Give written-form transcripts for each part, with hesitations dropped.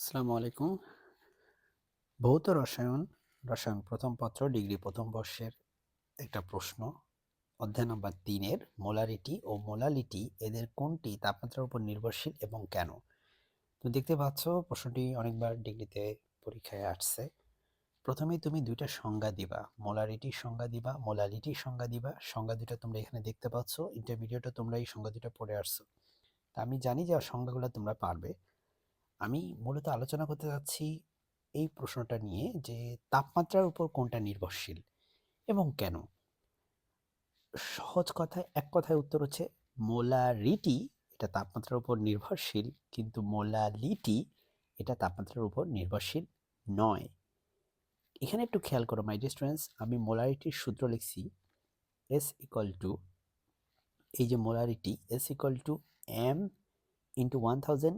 আসসালামু আলাইকুম। ভৌত রসায়ন প্রথম পত্র ডিগ্রি প্রথম বর্ষের একটা প্রশ্ন। অধ্যায় নম্বর ৩ এর মোলারিটি ও মোলালিটি এদের কোনটি তাপমাত্রার উপর নির্ভরশীল এবং কেন? তুমি দেখতে পাচ্ছ প্রশ্নটি অনেকবার ডিগ্রিতে পরীক্ষায় আসছে। প্রথমেই তুমি দুইটা সংজ্ঞা দিবা, মোলারিটির সংজ্ঞা দিবা, মোলালিটির সংজ্ঞা দিবা। সংজ্ঞা দুইটা তোমরা এখানে দেখতে পাচ্ছ। ইন্টারমিডিয়েটে তোমরা এই সংজ্ঞা দুইটা পড়ে আসছো। তা আমি জানি যে সংজ্ঞাগুলো তোমরা পারবে। আমি মূলত আলোচনা করতে যাচ্ছি এই প্রশ্নটা নিয়ে যে তাপমাত্রার উপর কোনটা নির্ভরশীল এবং কেন। সহজ কথায় এক কথায় উত্তর হচ্ছে মোলারিটি এটা তাপমাত্রার উপর নির্ভরশীল, কিন্তু মোলালিটি এটা তাপমাত্রার উপর নির্ভরশীল নয়। এখানে একটু খেয়াল করো মাই ডিয়ার স্টুডেন্টস, আমি মোলারিটির সূত্র লিখছি এস ইকুয়াল টু, এই যে molarity is equal to M into 1000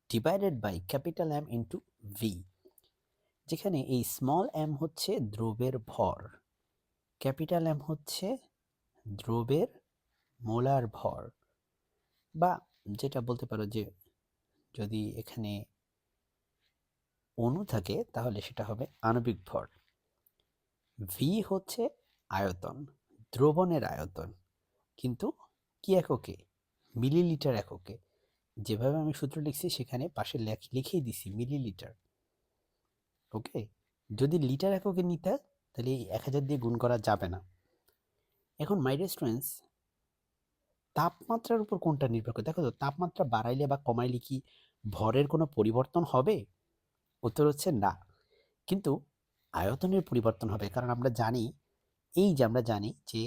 divided by capital M into V, যেখানে এই স্মল এম হচ্ছে দ্রব্যের ভর, ক্যাপিটাল এম হচ্ছে দ্রব্যের মোলার ভর, বা যেটা বলতে পারো যে যদি এখানে অণু থাকে তাহলে সেটা হবে আণবিক ভর। ভি হচ্ছে আয়তন, দ্রবণের আয়তন, কিন্তু কি এককে? মিলিলিটার এককে। যেভাবে আমি সূত্র লিখছি সেখানে পাশে লিখেই দিছি মিলিলিটার। ওকে, যদি লিটার এককে নিতে তাহলে এই 1000 দিয়ে গুণ করা যাবে না। এখন মাই ডিয়ার স্টুডেন্টস, তাপমাত্রার উপর কোনটা নির্ভর করে? দেখো তো, তাপমাত্রা বাড়াইলে বা কমাইলে কি ভরের কোনো পরিবর্তন হবে? উত্তর হচ্ছে না, কিন্তু আয়তনের পরিবর্তন হবে। কারণ আমরা জানি, আমরা জানি যে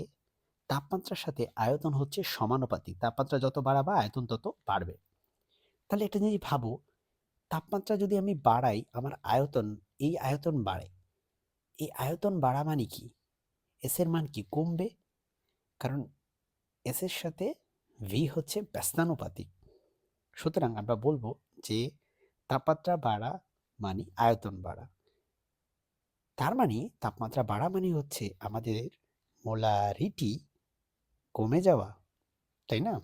তাপমাত্রার সাথে আয়তন হচ্ছে সমানুপাতিক। তাপমাত্রা যত বাড়াবা আয়তন তত বাড়বে। তাহলে একটা জিনিস ভাবো, তাপমাত্রা যদি আমি বাড়াই, আমার আয়তন, এই আয়তন বাড়ে, এই আয়তন বাড়া মানে কি? এস এর মান কি কমবে? কারণ এস এর সাথে ভি হচ্ছে ব্যস্তানুপাতিক। সুতরাং আমরা বলবো যে তাপমাত্রা বাড়া মানে আয়তন বাড়া। তার মানে তাপমাত্রা বাড়া মানে হচ্ছে আমাদের মোলারিটি কমে যাওয়া, তাই না?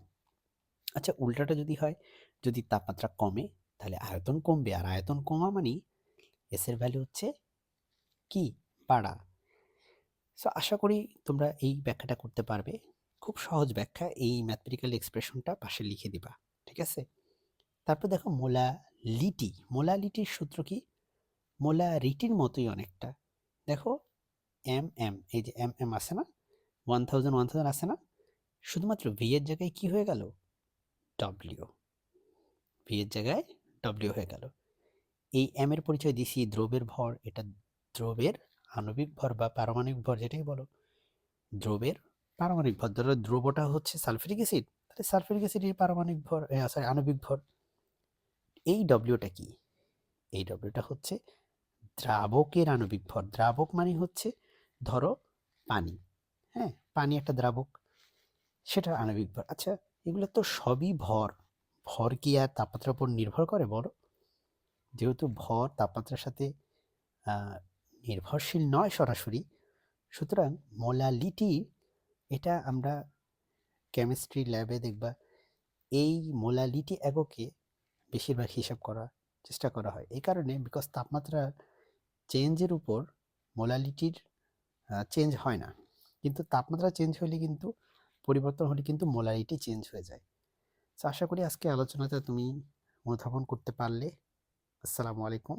আচ্ছা, উল্টাটা যদি হয়, যদি তাপমাত্রা কমে তাহলে আয়তন কমবে, আর আয়তন কমা মানে এস এর ভ্যালু হচ্ছে কি? বাড়া। সো আশা করি তোমরা এই ব্যাখ্যাটা করতে পারবে। খুব সহজ ব্যাখ্যা, এই ম্যাথমেটিক্যাল এক্সপ্রেশনটা পাশে লিখে দিবা, ঠিক আছে? তারপর দেখো মোলালিটি। মোলালিটির সূত্র কি? মোলারিটির মতোই অনেকটা। দেখো এম এম, এই যে এম এম আছে না, 1000 আছে না, শুধুমাত্র ভি এর জায়গায় কি হয়ে গেল? ডব্লিউ। ভি এর জায়গায় ডব্লিউ হয়ে গেল। এই এম এর পরিচয় দিছি দ্রব্যের ভর, এটা দ্রব্যের আণবিক ভর বা পারমাণবিক ভর, যেটাই বলো, দ্রব্যের পারমাণবিক ভর। ধরো দ্রব্যটা হচ্ছে সালফিউরিক অ্যাসিড, তাহলে সালফিউরিক অ্যাসিডের পারমাণবিক ভর, সরি আণবিক ভর। এই ডব্লিউটা কি? এই ডব্লিউটা হচ্ছে দ্রাবকের আণবিক ভর। দ্রাবক মানে হচ্ছে ধরো পানি, হ্যাঁ, পানি একটা দ্রাবক, সেটা আণবিক ভর। আচ্ছা, এগুলো তো সবই ভর। ভর কি আর তাপমাত্রার উপর নির্ভর করে বলো? যেহেতু ভর তাপমাত্রার সাথে নির্ভরশীল নয় সরাসরি, সুতরাং মোলালিটি, এটা আমরা কেমিস্ট্রি ল্যাবে দেখবা এই মোলালিটি এককে বেশিরভাগ হিসাব করার চেষ্টা করা হয়। এই কারণে, বিকজ তাপমাত্রা চেঞ্জের উপর মোলালিটির চেঞ্জ হয় না, কিন্তু তাপমাত্রা চেঞ্জ হলে কিন্তু, পরিবর্তন হলে কিন্তু মোলারিটি চেঞ্জ হয়ে যায়। তো আশা করি আজকে আলোচনাটা তুমি অনুধাবন করতে পারলে। আসসালামু আলাইকুম।